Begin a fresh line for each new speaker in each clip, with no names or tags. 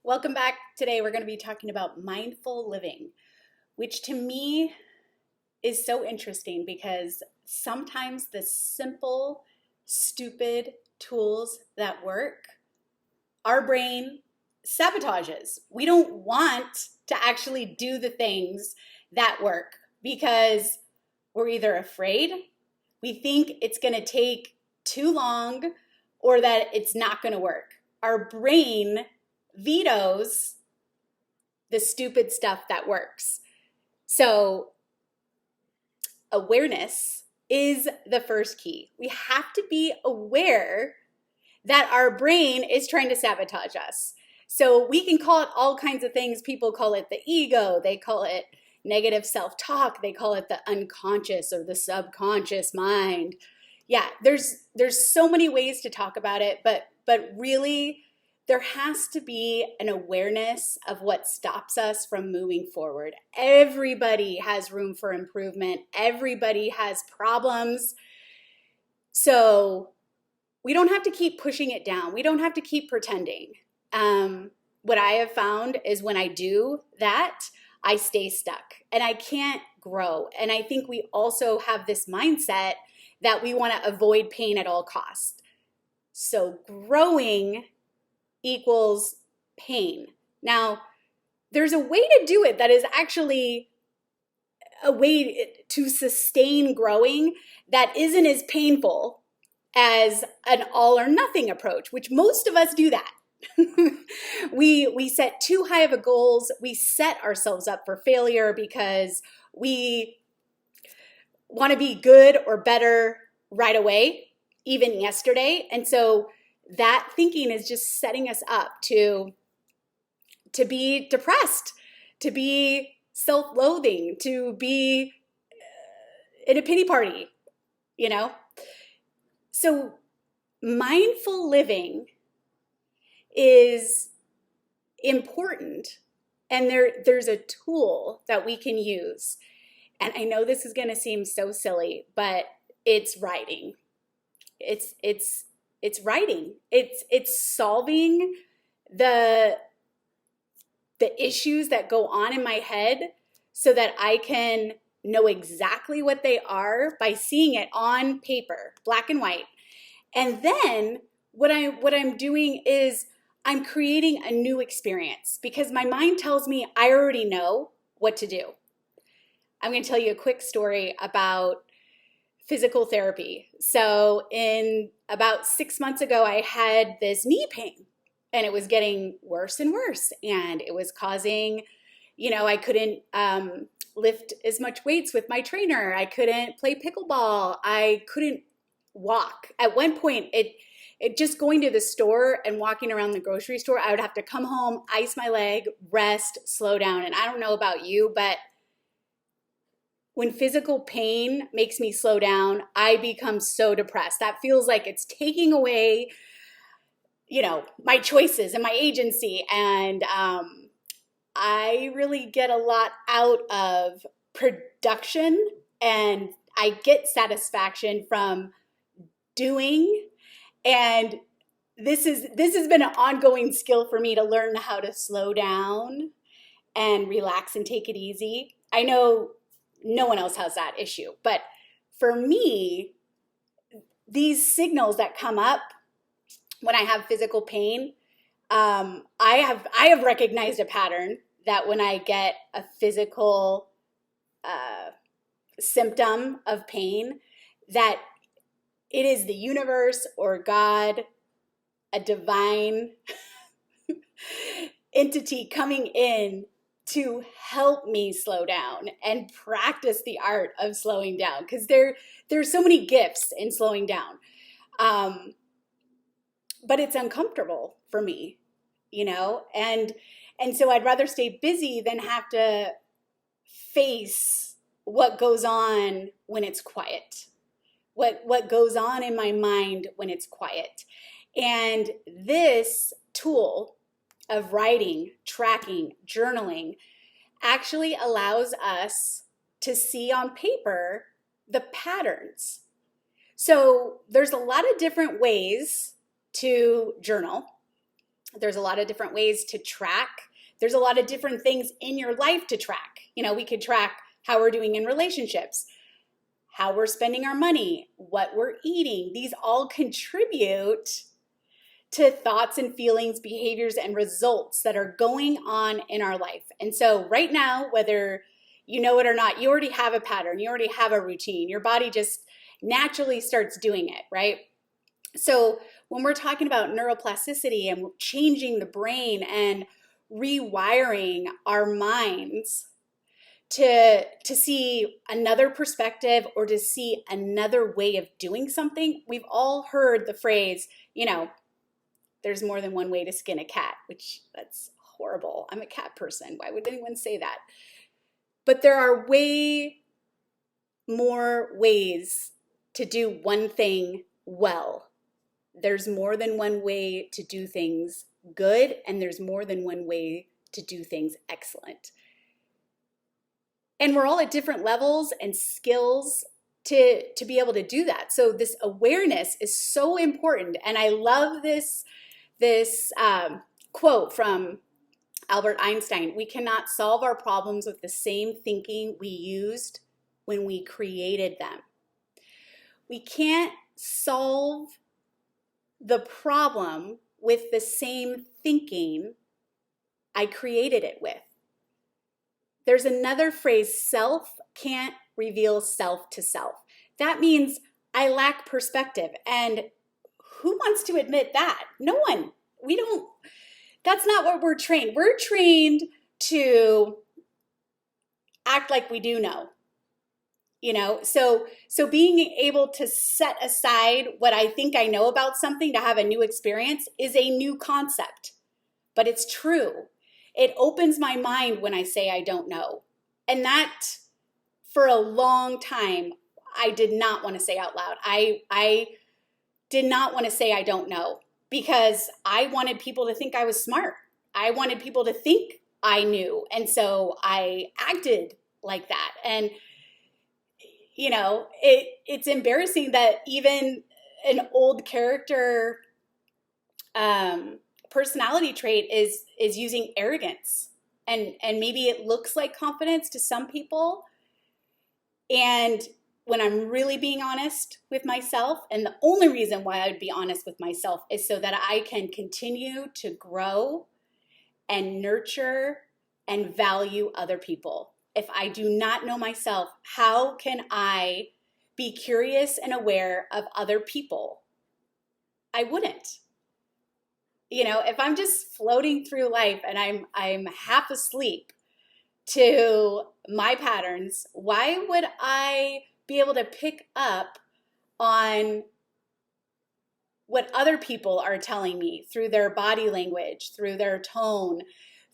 Welcome back. Today we're going to be talking about mindful living, which to me is so interesting because sometimes the simple, stupid tools that work, our brain sabotages. We don't want to actually do the things that work because we're either afraid, we think it's going to take too long, or that it's not going to work. Our brain vetoes the stupid stuff that works. So awareness is the first key. We have to be aware that our brain is trying to sabotage us. So we can call it all kinds of things. People call it the ego. They call it negative self-talk. They call it the unconscious or the subconscious mind. Yeah, there's so many ways to talk about it, but really there has to be an awareness of what stops us from moving forward. Everybody has room for improvement. Everybody has problems. So we don't have to keep pushing it down. We don't have to keep pretending. What I have found is when I do that, I stay stuck and I can't grow. And I think we also have this mindset that we want to avoid pain at all costs. So growing equals pain. Now, there's a way to do it that is actually a way to sustain growing that isn't as painful as an all or nothing approach, which most of us do that. We set too high of a goals. We set ourselves up for failure because we want to be good or better right away, even yesterday. And so that thinking is just setting us up to be depressed, to be self-loathing, to be in a pity party, you know? So mindful living is important, and there's a tool that we can use. And I know this is going to seem so silly, but it's writing. It's writing. It's solving the issues that go on in my head so that I can know exactly what they are by seeing it on paper, black and white. And then what I'm doing is I'm creating a new experience because my mind tells me I already know what to do. I'm going to tell you a quick story about physical therapy. So about 6 months ago, I had this knee pain and it was getting worse and worse. And it was causing, I couldn't lift as much weights with my trainer. I couldn't play pickleball. I couldn't walk. At one point, it just going to the store and walking around the grocery store, I would have to come home, ice my leg, rest, slow down. And I don't know about you, but when physical pain makes me slow down, I become so depressed. That feels like it's taking away, my choices and my agency. And I really get a lot out of production, and I get satisfaction from doing. And this has been an ongoing skill for me to learn how to slow down and relax and take it easy. I know no one else has that issue. But for me, these signals that come up when I have physical pain, I have recognized a pattern that when I get a physical symptom of pain, that it is the universe or God, a divine entity coming in to help me slow down and practice the art of slowing down, because there's so many gifts in slowing down. But it's uncomfortable for me, and so I'd rather stay busy than have to face what goes on when it's quiet, what goes on in my mind when it's quiet. And this tool of writing, tracking, journaling actually allows us to see on paper the patterns. So there's a lot of different ways to journal. There's a lot of different ways to track. There's a lot of different things in your life to track. We could track how we're doing in relationships, how we're spending our money, what we're eating. These all contribute to thoughts and feelings, behaviors, and results that are going on in our life. And so right now, whether you know it or not, you already have a pattern, you already have a routine. Your body just naturally starts doing it, right? So when we're talking about neuroplasticity and changing the brain and rewiring our minds to see another perspective or to see another way of doing something, we've all heard the phrase, there's more than one way to skin a cat, which that's horrible. I'm a cat person. Why would anyone say that? But there are way more ways to do one thing well. There's more than one way to do things good, and there's more than one way to do things excellent. And we're all at different levels and skills to be able to do that. So this awareness is so important. And I love this quote from Albert Einstein: "We cannot solve our problems with the same thinking we used when we created them." We can't solve the problem with the same thinking I created it with. There's another phrase: self can't reveal self to self. That means I lack perspective. And who wants to admit that? No one. That's not what we're trained. We're trained to act like we do know. So being able to set aside what I think I know about something to have a new experience is a new concept, but it's true. It opens my mind when I say I don't know. And that, for a long time, I did not want to say out loud. I did not want to say I don't know, because I wanted people to think I was smart. I wanted people to think I knew. And so I acted like that. And it's embarrassing that even an old character personality trait is using arrogance, and maybe it looks like confidence to some people. And when I'm really being honest with myself, and the only reason why I would be honest with myself is so that I can continue to grow and nurture and value other people. If I do not know myself, how can I be curious and aware of other people? I wouldn't. If I'm just floating through life and I'm half asleep to my patterns, why would I be able to pick up on what other people are telling me through their body language, through their tone,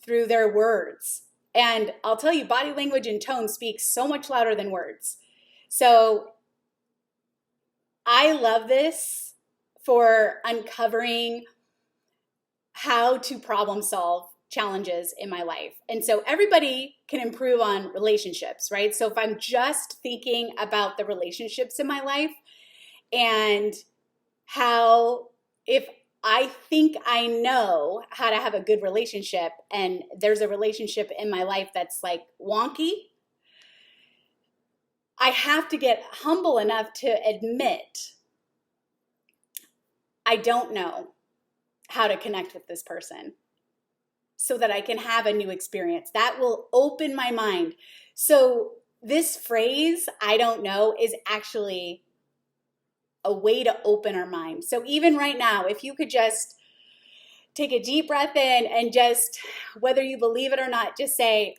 through their words? And I'll tell you, body language and tone speak so much louder than words. So I love this for uncovering how to problem solve challenges in my life. And so everybody can improve on relationships, right? So if I'm just thinking about the relationships in my life and how, if I think I know how to have a good relationship and there's a relationship in my life that's like wonky, I have to get humble enough to admit I don't know how to connect with this person, so that I can have a new experience. That will open my mind. So this phrase, I don't know, is actually a way to open our mind. So even right now, if you could just take a deep breath in and just, whether you believe it or not, just say,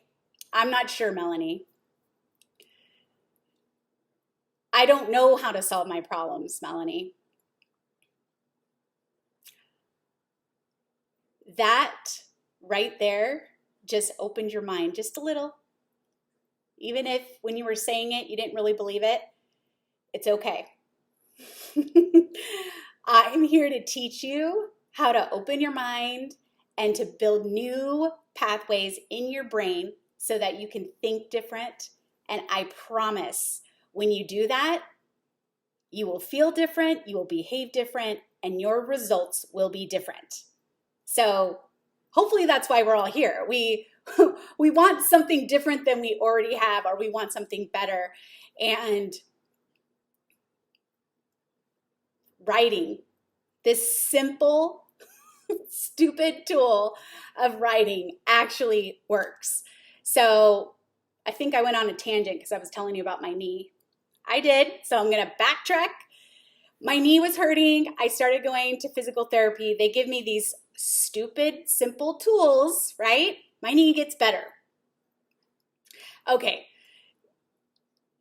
I'm not sure, Melanie. I don't know how to solve my problems, Melanie. That right there just opened your mind just a little. Even if when you were saying it, you didn't really believe it, it's okay. I'm here to teach you how to open your mind and to build new pathways in your brain so that you can think different. And I promise, when you do that, you will feel different, you will behave different, and your results will be different. So hopefully that's why we're all here. We we want something different than we already have, or we want something better. And writing, this simple, stupid tool of writing actually works. So I think I went on a tangent because I was telling you about my knee. I did, so I'm gonna backtrack. My knee was hurting. I started going to physical therapy. They give me these stupid, simple tools, right? My knee gets better. Okay,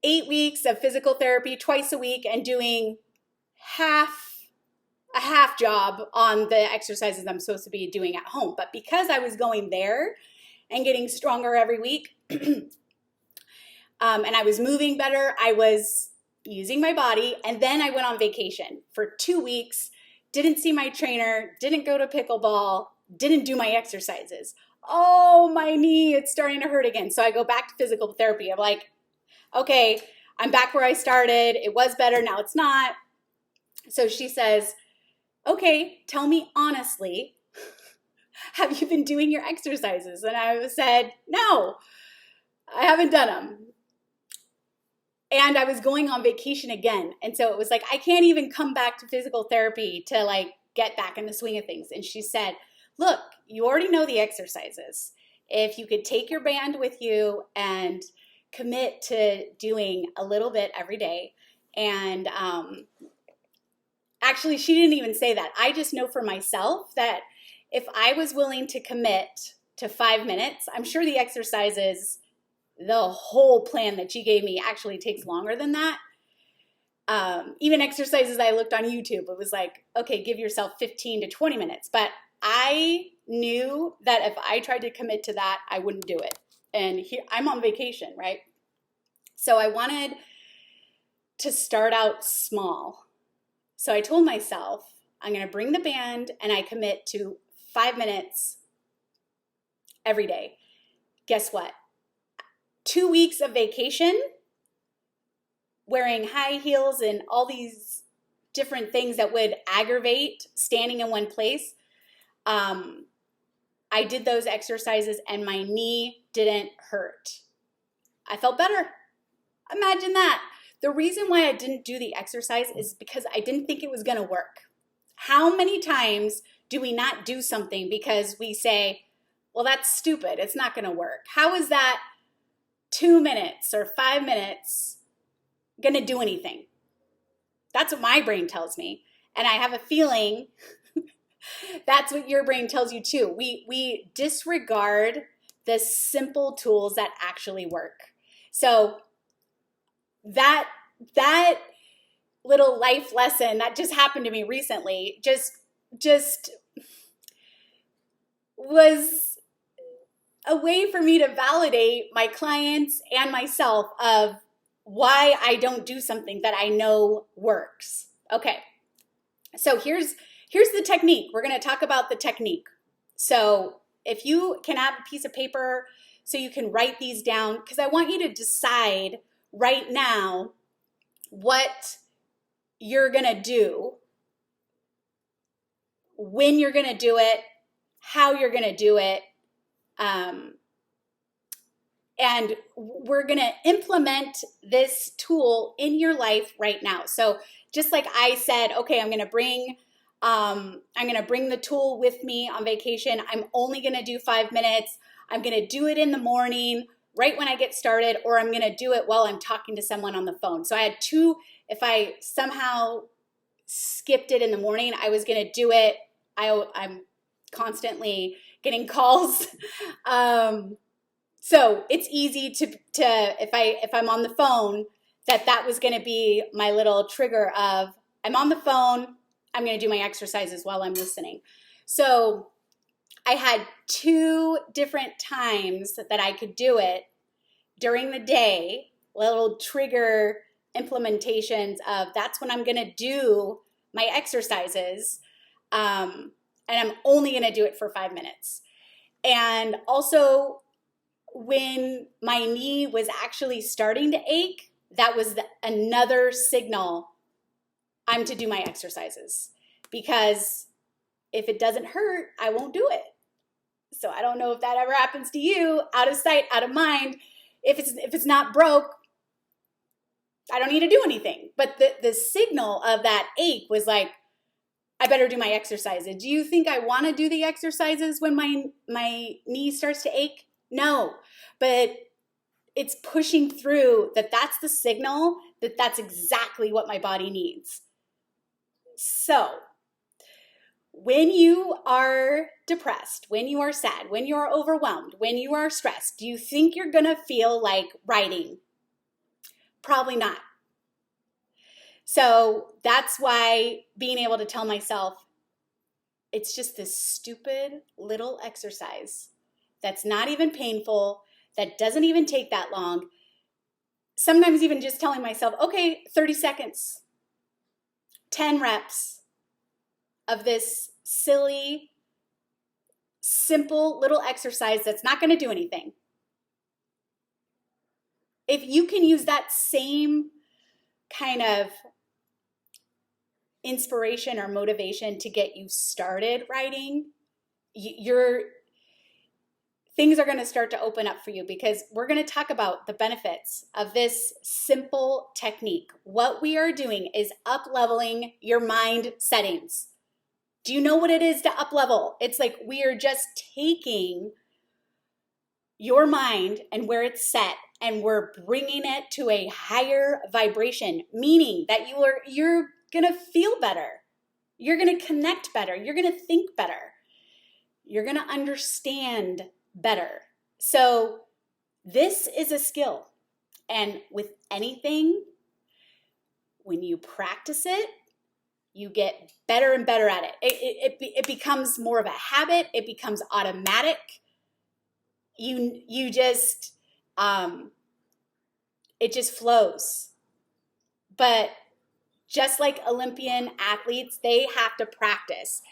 8 weeks of physical therapy twice a week and doing a half job on the exercises I'm supposed to be doing at home. But because I was going there and getting stronger every week, and I was moving better, I was using my body. And then I went on vacation for 2 weeks, didn't see my trainer, didn't go to pickleball, didn't do my exercises. Oh, my knee, it's starting to hurt again. So I go back to physical therapy. I'm like, okay, I'm back where I started. It was better, now it's not. So she says, okay, tell me honestly, have you been doing your exercises? And I said, no, I haven't done them. And I was going on vacation again. And so it was like, I can't even come back to physical therapy to like get back in the swing of things. And she said, look, you already know the exercises. If you could take your band with you and commit to doing a little bit every day. And actually, she didn't even say that. I just know for myself that if I was willing to commit to 5 minutes, I'm sure the exercises, the whole plan that she gave me actually takes longer than that. Even exercises I looked on YouTube, it was like, okay, give yourself 15 to 20 minutes. But I knew that if I tried to commit to that, I wouldn't do it. And here, I'm on vacation, right? So I wanted to start out small. So I told myself, I'm going to bring the band and I commit to 5 minutes every day. Guess what? 2 weeks of vacation, wearing high heels and all these different things that would aggravate standing in one place. I did those exercises and my knee didn't hurt. I felt better. Imagine that. The reason why I didn't do the exercise is because I didn't think it was going to work. How many times do we not do something because we say, well, that's stupid, it's not going to work? How is that 2 minutes or 5 minutes going to do anything? That's what my brain tells me. And I have a feeling that's what your brain tells you too. We disregard the simple tools that actually work. So that little life lesson that just happened to me recently just was a way for me to validate my clients and myself of why I don't do something that I know works. Okay, so here's the technique. We're going to talk about the technique. So if you can have a piece of paper so you can write these down, because I want you to decide right now what you're going to do, when you're going to do it, how you're going to do it, and we're going to implement this tool in your life right now. So just like I said, okay, I'm going to bring the tool with me on vacation. I'm only going to do 5 minutes. I'm going to do it in the morning, right when I get started, or I'm going to do it while I'm talking to someone on the phone. So I had two. If I somehow skipped it in the morning, I was going to do it. I'm constantly getting calls. So it's easy to if I'm on the phone, that was going to be my little trigger of I'm on the phone, I'm going to do my exercises while I'm listening. So I had 2 different times that I could do it during the day, little trigger implementations of that's when I'm going to do my exercises. And I'm only going to do it for 5 minutes. And also, when my knee was actually starting to ache, that was another signal I'm to do my exercises, because if it doesn't hurt, I won't do it. So I don't know if that ever happens to you. Out of sight, out of mind. If it's not broke, I don't need to do anything. But the signal of that ache was like, I better do my exercises. Do you think I want to do the exercises when my knee starts to ache? No. But it's pushing through that's the signal that that's exactly what my body needs. So when you are depressed, when you are sad, when you are overwhelmed, when you are stressed, do you think you're going to feel like writing? Probably not. So that's why being able to tell myself, it's just this stupid little exercise that's not even painful, that doesn't even take that long. Sometimes even just telling myself, okay, 30 seconds, 10 reps of this silly, simple little exercise that's not going to do anything. If you can use that same kind of inspiration or motivation to get you started writing, your things are going to start to open up for you, because we're going to talk about the benefits of this simple technique. What we are doing is up-leveling your mind settings. Do you know what it is to up-level? It's like we are just taking your mind and where it's set, and we're bringing it to a higher vibration, meaning that you're going to feel better. You're going to connect better. You're going to think better. You're going to understand better. So this is a skill. And with anything, when you practice it, you get better and better at it. It becomes more of a habit. It becomes automatic. You just, it just flows. But just like Olympian athletes, they have to practice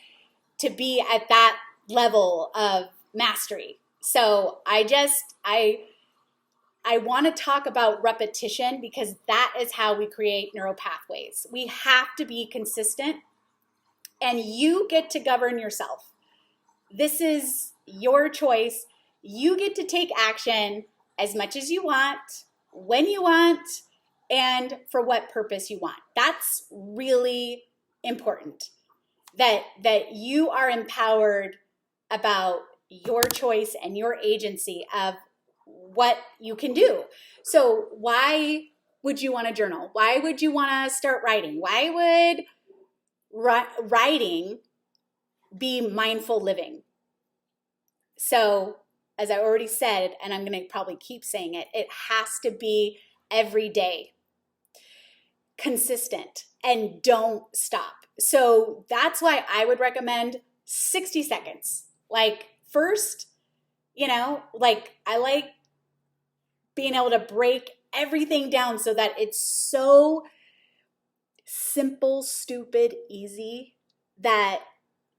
to be at that level of mastery. So I want to talk about repetition, because that is how we create neural pathways. We have to be consistent, and you get to govern yourself. This is your choice. You get to take action as much as you want, when you want, and for what purpose you want. That's really important, that you are empowered about your choice and your agency of what you can do. So why would you want to journal? Why would you want to start writing? Why would writing be mindful living? So as I already said, and I'm going to probably keep saying it, it has to be every day, consistent, and don't stop. So that's why I would recommend 60 seconds. Like first, like I like being able to break everything down so that it's so simple, stupid, easy, that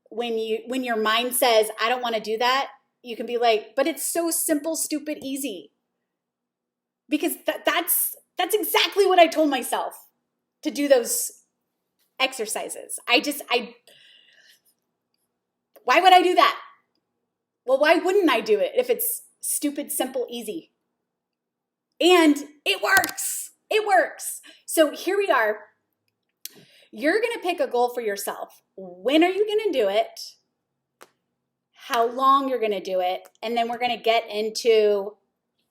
when your mind says, I don't want to do that, you can be like, but it's so simple, stupid, easy. Because that's exactly what I told myself to do those exercises. Why would I do that? Well, why wouldn't I do it if it's stupid, simple, easy? And it works. It works. So here we are. You're going to pick a goal for yourself. When are you going to do it? How long you're going to do it? And then we're going to get into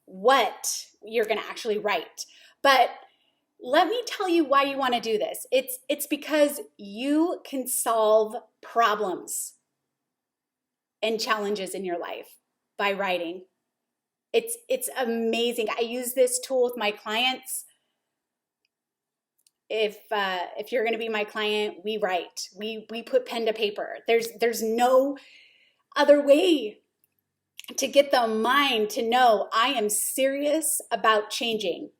what you're going to actually write. But let me tell you why you want to do this. It's because you can solve problems and challenges in your life by writing. It's amazing. I use this tool with my clients. If you're going to be my client, we write. We put pen to paper. There's no other way to get the mind to know I am serious about changing.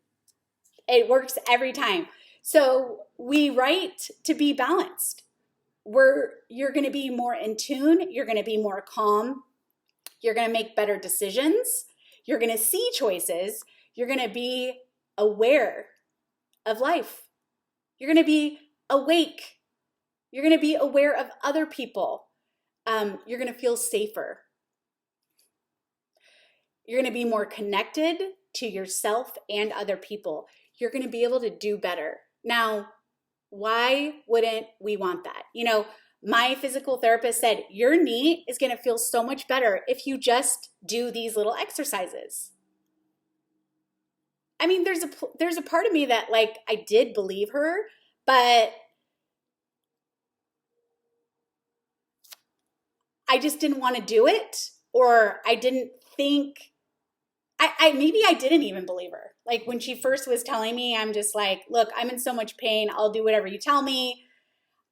It works every time. So we write to be balanced. You're going to be more in tune. You're going to be more calm. You're going to make better decisions. You're going to see choices. You're going to be aware of life. You're going to be awake. You're going to be aware of other people. you're going to feel safer. You're going to be more connected to yourself and other people. You're going to be able to do better. Now, why wouldn't we want that? You know, my physical therapist said, your knee is going to feel so much better if you just do these little exercises. I mean, there's a part of me that, like, I did believe her, but I just didn't want to do it, or I didn't think, I maybe I didn't even believe her. Like, when she first was telling me, I'm just like, look, I'm in so much pain. I'll do whatever you tell me.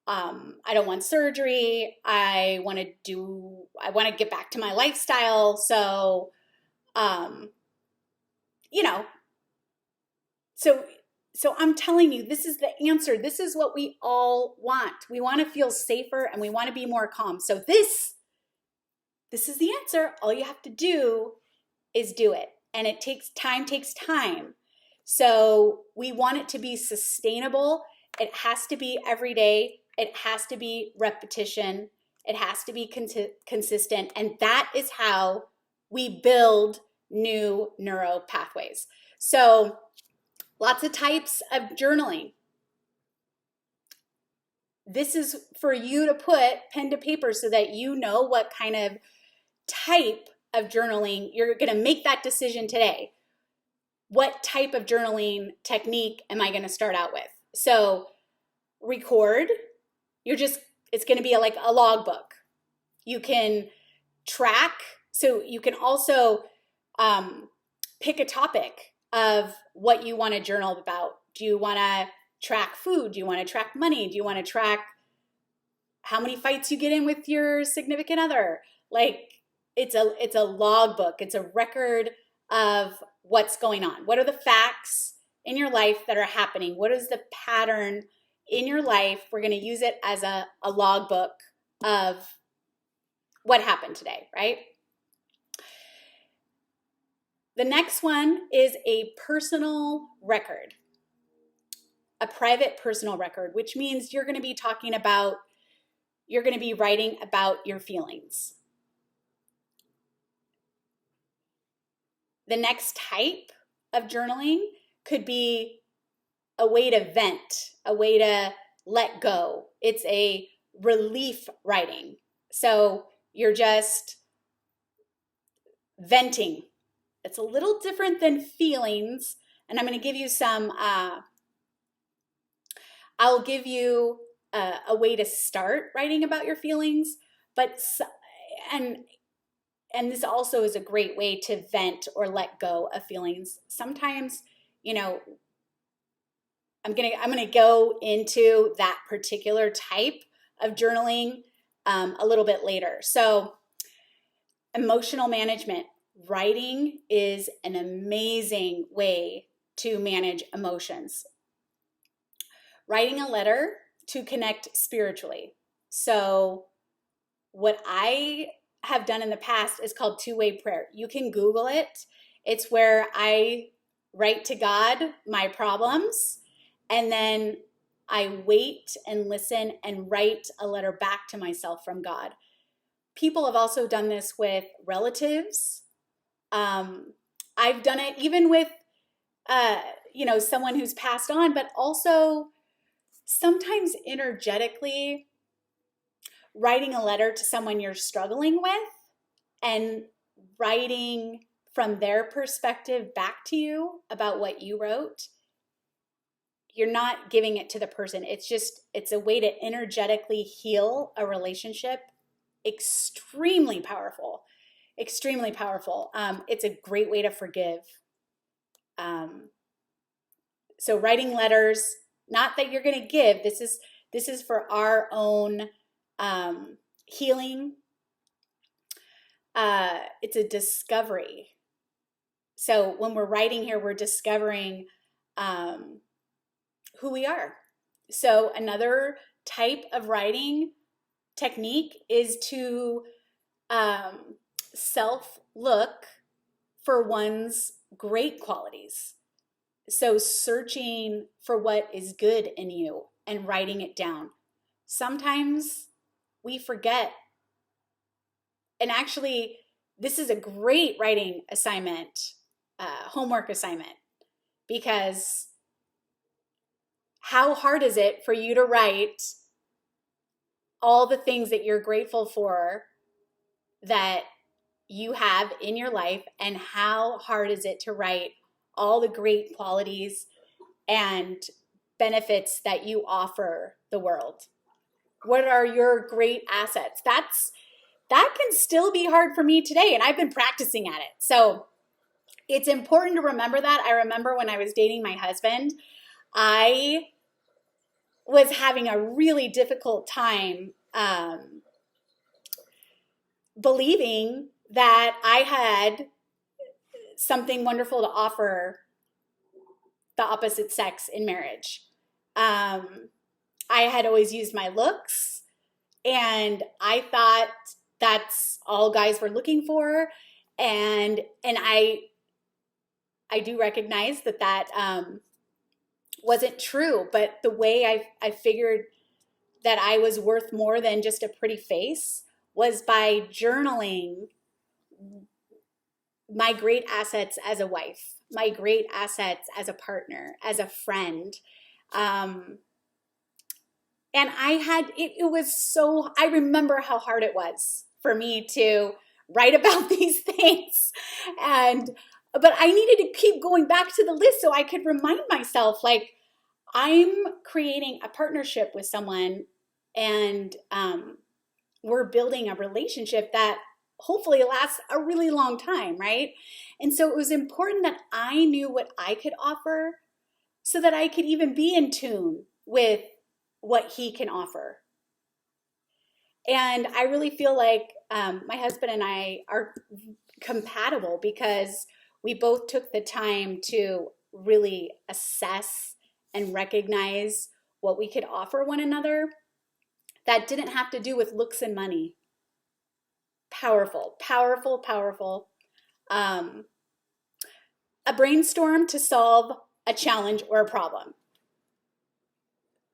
I don't want surgery. I want to get back to my lifestyle. So, you know, so I'm telling you, this is the answer. This is what we all want. We want to feel safer and we want to be more calm. So this is the answer. All you have to do is do it. And it takes time. So we want it to be sustainable. It has to be every day. It has to be repetition. It has to be consistent. And that is how we build new neuro pathways. So lots of types of journaling. This is for you to put pen to paper so that you know what kind of type of journaling you're going to make that decision today. What type of journaling technique am I going to start out with? So record. It's going to be like a logbook. You can track. So you can also pick a topic of what you want to journal about. Do you want to track food? Do you want to track money? Do you want to track how many fights you get in with your significant other? Like, it's a logbook. It's a record of what's going on. What are the facts in your life that are happening? What is the pattern in your life? We're going to use it as a logbook of what happened today, right? The next one is a personal record, a private personal record, which means you're going to be writing about your feelings. The next type of journaling could be a way to vent, a way to let go. It's a relief writing. So you're just venting. It's a little different than feelings. And I'm going to give you I'll give you a way to start writing about your feelings, and this also is a great way to vent or let go of feelings. Sometimes, you know, I'm gonna go into that particular type of journaling a little bit later. So, emotional management. Writing is an amazing way to manage emotions. Writing a letter to connect spiritually. So, what I have done in the past is called two-way prayer. You can Google it. It's where I write to God my problems, and then I wait and listen and write a letter back to myself from God. People have also done this with relatives. I've done it even with, someone who's passed on, but also sometimes energetically writing a letter to someone you're struggling with and writing from their perspective back to you about what you wrote. You're not giving it to the person. It's a way to energetically heal a relationship. Extremely powerful. Extremely powerful. It's a great way to forgive. So writing letters, not that you're going to give. This is for our own healing. It's a discovery. So when we're writing here, we're discovering who we are. So another type of writing technique is to self-look for one's great qualities. So searching for what is good in you and writing it down. Sometimes we forget and actually, this is a great writing assignment, homework assignment, because how hard is it for you to write all the things that you're grateful for that you have in your life, and how hard is it to write all the great qualities and benefits that you offer the world? What are your great assets? That can still be hard for me today, and I've been practicing at it. So it's important to remember that. I remember when I was dating my husband, I was having a really difficult time believing that I had something wonderful to offer the opposite sex in marriage. I had always used my looks, and I thought that's all guys were looking for. And I do recognize that wasn't true, but the way I figured that I was worth more than just a pretty face was by journaling my great assets as a wife, my great assets as a partner, as a friend. And it was so, I remember how hard it was for me to write about these things. But I needed to keep going back to the list so I could remind myself, like, I'm creating a partnership with someone, and we're building a relationship that hopefully lasts a really long time, right? And so it was important that I knew what I could offer so that I could even be in tune with what he can offer. And I really feel like my husband and I are compatible because we both took the time to really assess and recognize what we could offer one another that didn't have to do with looks and money. Powerful, powerful, powerful. A brainstorm to solve a challenge or a problem.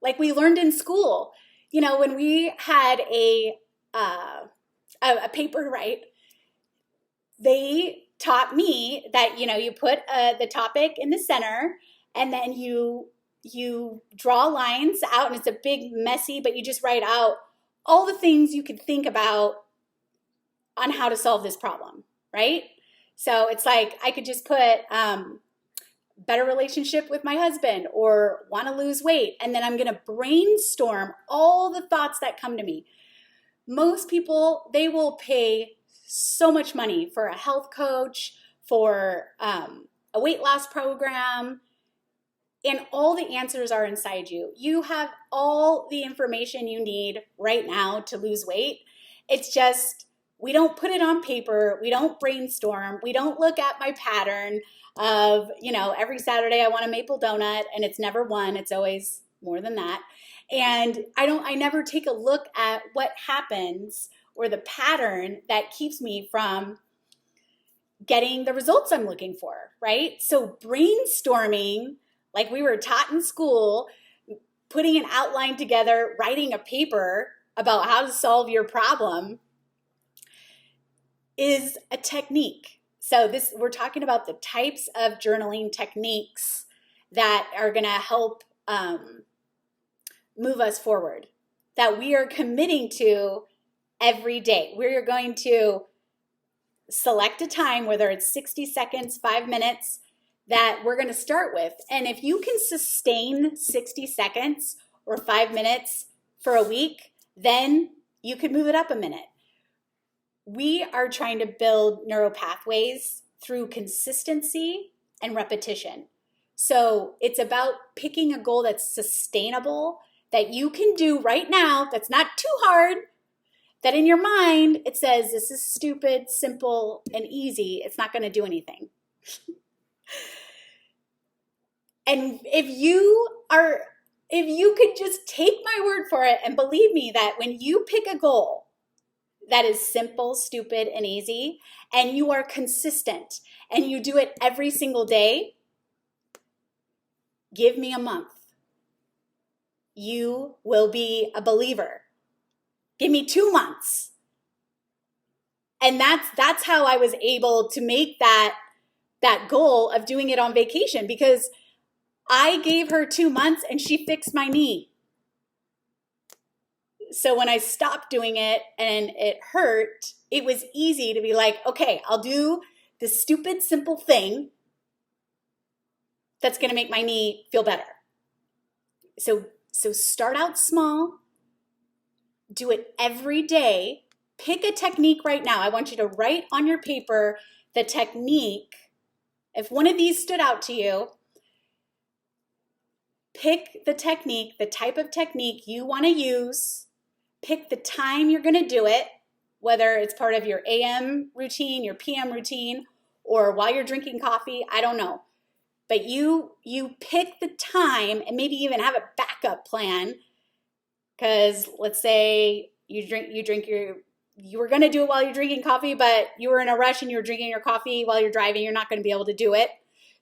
Like we learned in school, you know, when we had a paper to write, they taught me that, you know, you put the topic in the center, and then you draw lines out, and it's a big messy, but you just write out all the things you could think about on how to solve this problem, right? So it's like I could just put better relationship with my husband or want to lose weight, and then I'm going to brainstorm all the thoughts that come to me. Most people, they will pay so much money for a health coach, for a weight loss program, and all the answers are inside you. You have all the information you need right now to lose weight. It's just, we don't put it on paper. We don't brainstorm. We don't look at my pattern of, you know, every Saturday I want a maple donut, and it's never one. It's always more than that. And I never take a look at what happens or the pattern that keeps me from getting the results I'm looking for, right? So brainstorming, like we were taught in school, putting an outline together, writing a paper about how to solve your problem, is a technique. So we're talking about the types of journaling techniques that are going to help move us forward, that we are committing to every day. We're going to select a time, whether it's 60 seconds, 5 minutes, that we're going to start with. And if you can sustain 60 seconds or 5 minutes for a week, then you could move it up a minute. We are trying to build neural pathways through consistency and repetition. So it's about picking a goal that's sustainable, that you can do right now, that's not too hard, that in your mind it says, this is stupid, simple, and easy. It's not going to do anything. And if you could just take my word for it and believe me that when you pick a goal that is simple, stupid, and easy, and you are consistent, and you do it every single day, give me a month. You will be a believer. Give me 2 months. And that's how I was able to make that goal of doing it on vacation, because I gave her 2 months and she fixed my knee. So when I stopped doing it and it hurt, it was easy to be like, okay, I'll do the stupid, simple thing that's going to make my knee feel better. So start out small, do it every day. Pick a technique right now. I want you to write on your paper the technique. If one of these stood out to you, pick the technique, the type of technique you want to use. Pick the time you're going to do it, whether it's part of your AM routine, your PM routine, or while you're drinking coffee, I don't know. But you pick the time, and maybe even have a backup plan, because let's say you were going to do it while you're drinking coffee, but you were in a rush and you were drinking your coffee while you're driving, you're not going to be able to do it.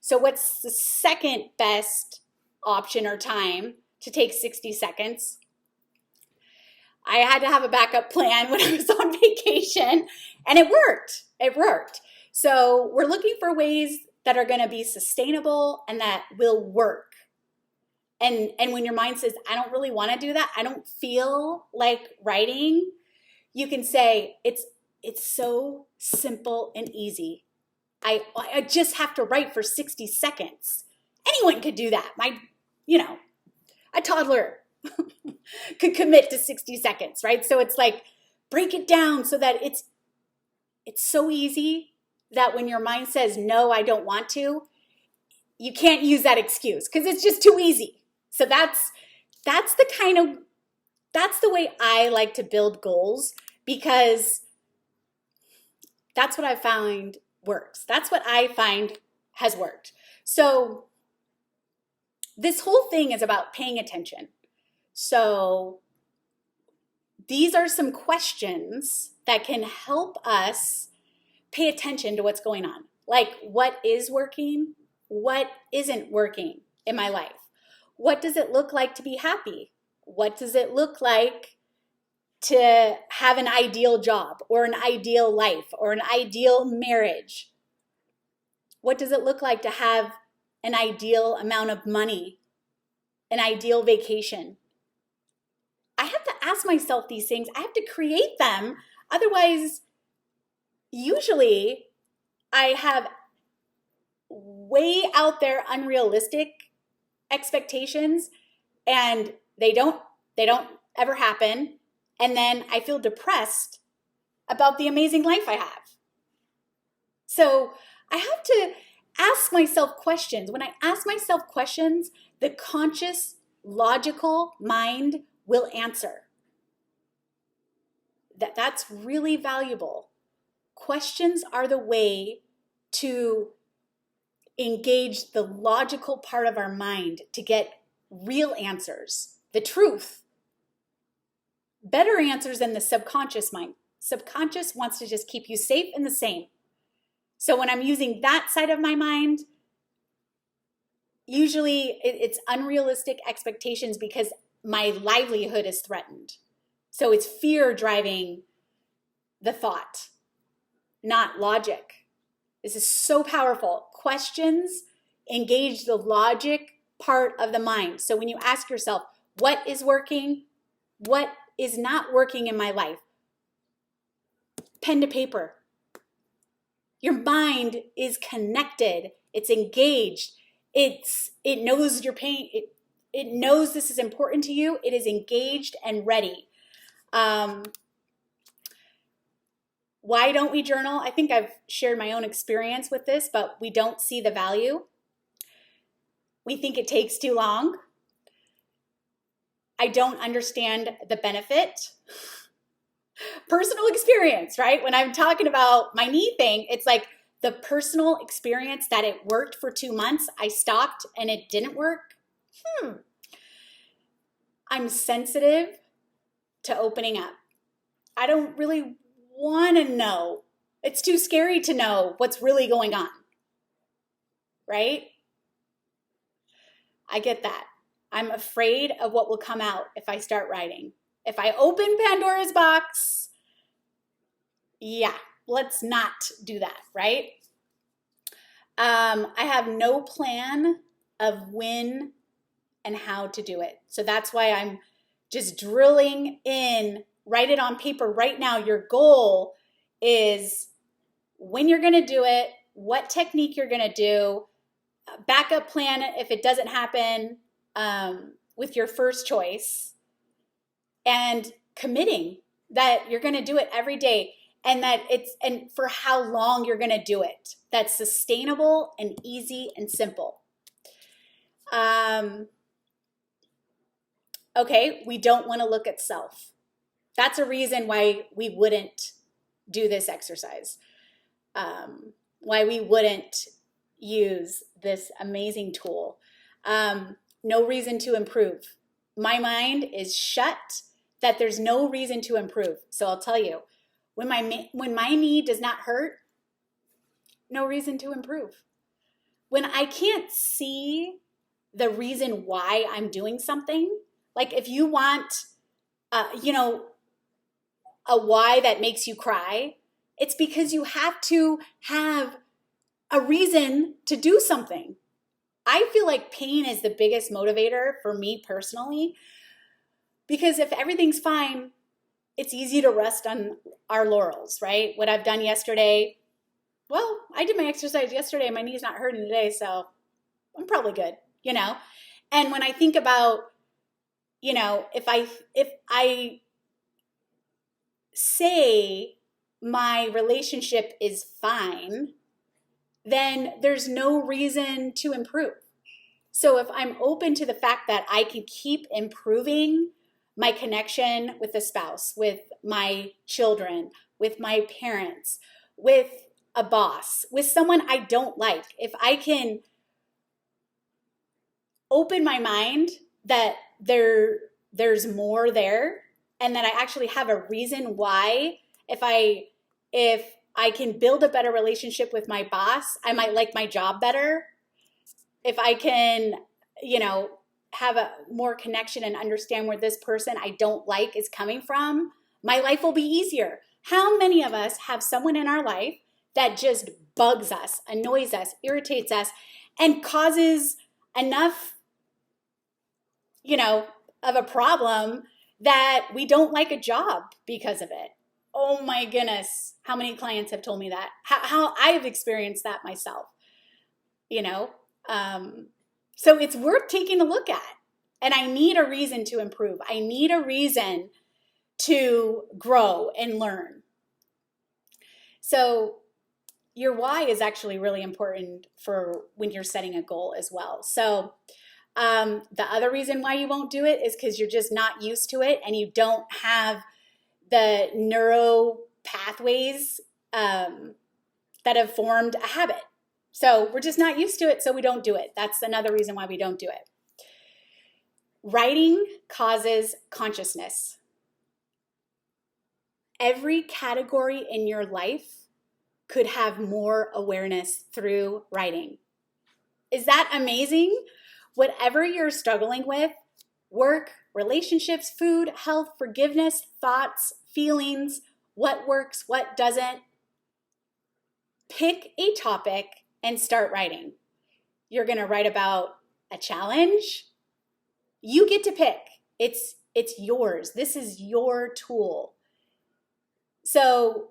So what's the second best option or time to take 60 seconds? I had to have a backup plan when I was on vacation, and it worked. It worked. So we're looking for ways that are going to be sustainable and that will work. And when your mind says, I don't really want to do that, I don't feel like writing, you can say, it's so simple and easy. I just have to write for 60 seconds. Anyone could do that. A toddler could commit to 60 seconds, right? So it's like, break it down so that it's so easy that when your mind says, no, I don't want to, you can't use that excuse because it's just too easy. So that's the way I like to build goals, because that's what I found works. That's what I find has worked. So this whole thing is about paying attention. So these are some questions that can help us pay attention to what's going on. Like, what is working? What isn't working in my life? What does it look like to be happy? What does it look like to have an ideal job or an ideal life or an ideal marriage? What does it look like to have an ideal amount of money, an ideal vacation? I have to ask myself these things. I have to create them. Otherwise, usually I have way out there unrealistic expectations, and they don't ever happen. And then I feel depressed about the amazing life I have. So I have to ask myself questions. When I ask myself questions, the conscious, logical mind will answer. That's really valuable. Questions are the way to engage the logical part of our mind to get real answers, the truth. Better answers than the subconscious mind. Subconscious wants to just keep you safe and the same. So when I'm using that side of my mind, usually it's unrealistic expectations because my livelihood is threatened. So it's fear driving the thought, not logic. This is so powerful. Questions engage the logic part of the mind. So when you ask yourself, what is working? What is not working in my life? Pen to paper. Your mind is connected. It's engaged. It knows your pain. It knows this is important to you. It is engaged and ready. Why don't we journal? I think I've shared my own experience with this, but we don't see the value. We think it takes too long. I don't understand the benefit. Personal experience, right? When I'm talking about my knee thing, it's like the personal experience that it worked for 2 months. I stopped and it didn't work. I'm sensitive to opening up. I don't really want to know. It's too scary to know what's really going on, right? I get that. I'm afraid of what will come out if I start writing. If I open Pandora's box, yeah, let's not do that, right? I have no plan of when and how to do it. So that's why I'm just drilling in, write it on paper right now. Your goal is when you're going to do it, what technique you're going to do, backup plan if it doesn't happen with your first choice, and committing that you're going to do it every day, and for how long you're going to do it. That's sustainable and easy and simple. Okay, we don't want to look at self. That's a reason why we wouldn't do this exercise. Why we wouldn't use this amazing tool. No reason to improve. My mind is shut that there's no reason to improve. So I'll tell you, when my knee does not hurt, no reason to improve. When I can't see the reason why I'm doing something, like if you want, a why that makes you cry, it's because you have to have a reason to do something. I feel like pain is the biggest motivator for me personally, because if everything's fine, it's easy to rest on our laurels, right? What I've done yesterday, well, I did my exercise yesterday, my knee's not hurting today, so I'm probably good, And when I think about, if I say my relationship is fine, then there's no reason to improve. So if I'm open to the fact that I can keep improving my connection with the spouse, with my children, with my parents, with a boss, with someone I don't like, if I can open my mind that there's more there, and that I actually have a reason why, if I can build a better relationship with my boss, I might like my job better. If I can, have a more connection and understand where this person I don't like is coming from, my life will be easier. How many of us have someone in our life that just bugs us, annoys us, irritates us, and causes enough, of a problem that we don't like a job because of it? Oh my goodness, how many clients have told me that? How I have experienced that myself, So it's worth taking a look at. And I need a reason to improve. I need a reason to grow and learn. So your why is actually really important for when you're setting a goal as well. So the other reason why you won't do it is because you're just not used to it, and you don't have the neuro pathways that have formed a habit. So we're just not used to it, so we don't do it. That's another reason why we don't do it. Writing causes consciousness. Every category in your life could have more awareness through writing. Is that amazing? Whatever you're struggling with, work, relationships, food, health, forgiveness, thoughts, feelings, what works, what doesn't, pick a topic and start writing. You're going to write about a challenge. You get to pick. It's yours. This is your tool. So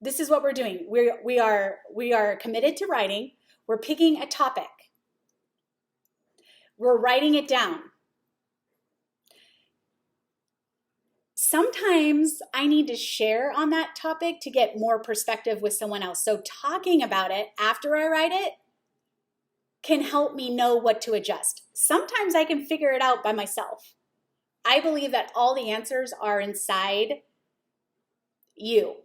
this is what we're doing. We are committed to writing. We're picking a topic. We're writing it down. Sometimes I need to share on that topic to get more perspective with someone else. So talking about it after I write it can help me know what to adjust. Sometimes I can figure it out by myself. I believe that all the answers are inside you.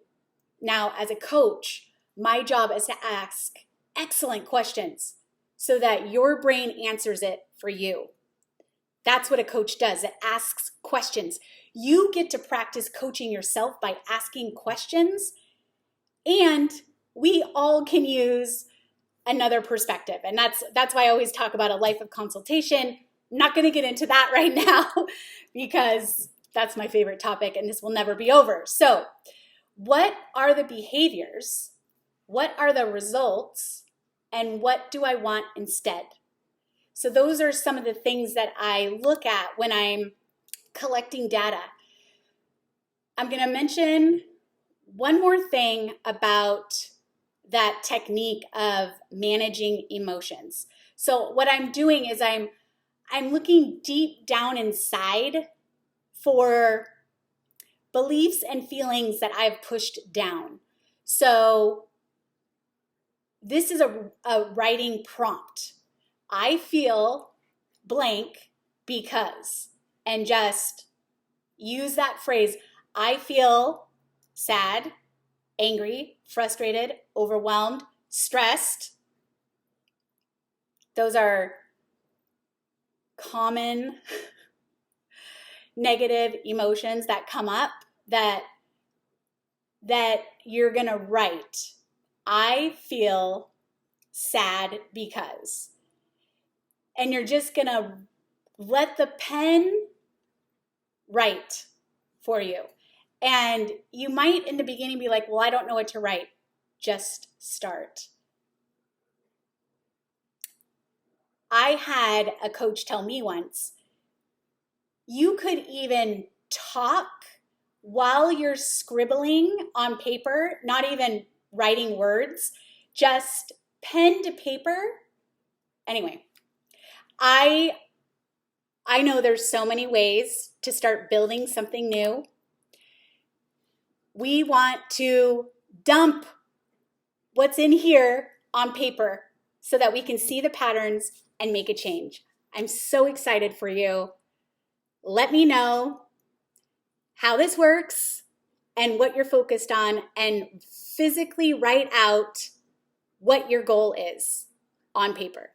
Now, as a coach, my job is to ask excellent questions so that your brain answers it for you. That's what a coach does. It asks questions. You get to practice coaching yourself by asking questions, and we all can use another perspective. And that's why I always talk about a life of consultation. I'm not going to get into that right now because that's my favorite topic and this will never be over. So what are the behaviors, what are the results, and what do I want instead? So those are some of the things that I look at when I'm collecting data. I'm going to mention one more thing about that technique of managing emotions. So what I'm doing is I'm looking deep down inside for beliefs and feelings that I've pushed down. So this is a writing prompt. I feel blank because, and just use that phrase. I feel sad, angry, frustrated, overwhelmed, stressed. Those are common negative emotions that come up that you're going to write. I feel sad because. And you're just going to let the pen write for you. And you might in the beginning be like, well, I don't know what to write. Just start. I had a coach tell me once, you could even talk while you're scribbling on paper, not even writing words, just pen to paper. Anyway, I know there's so many ways to start building something new. We want to dump what's in here on paper so that we can see the patterns and make a change. I'm so excited for you. Let me know how this works and what you're focused on, and physically write out what your goal is on paper.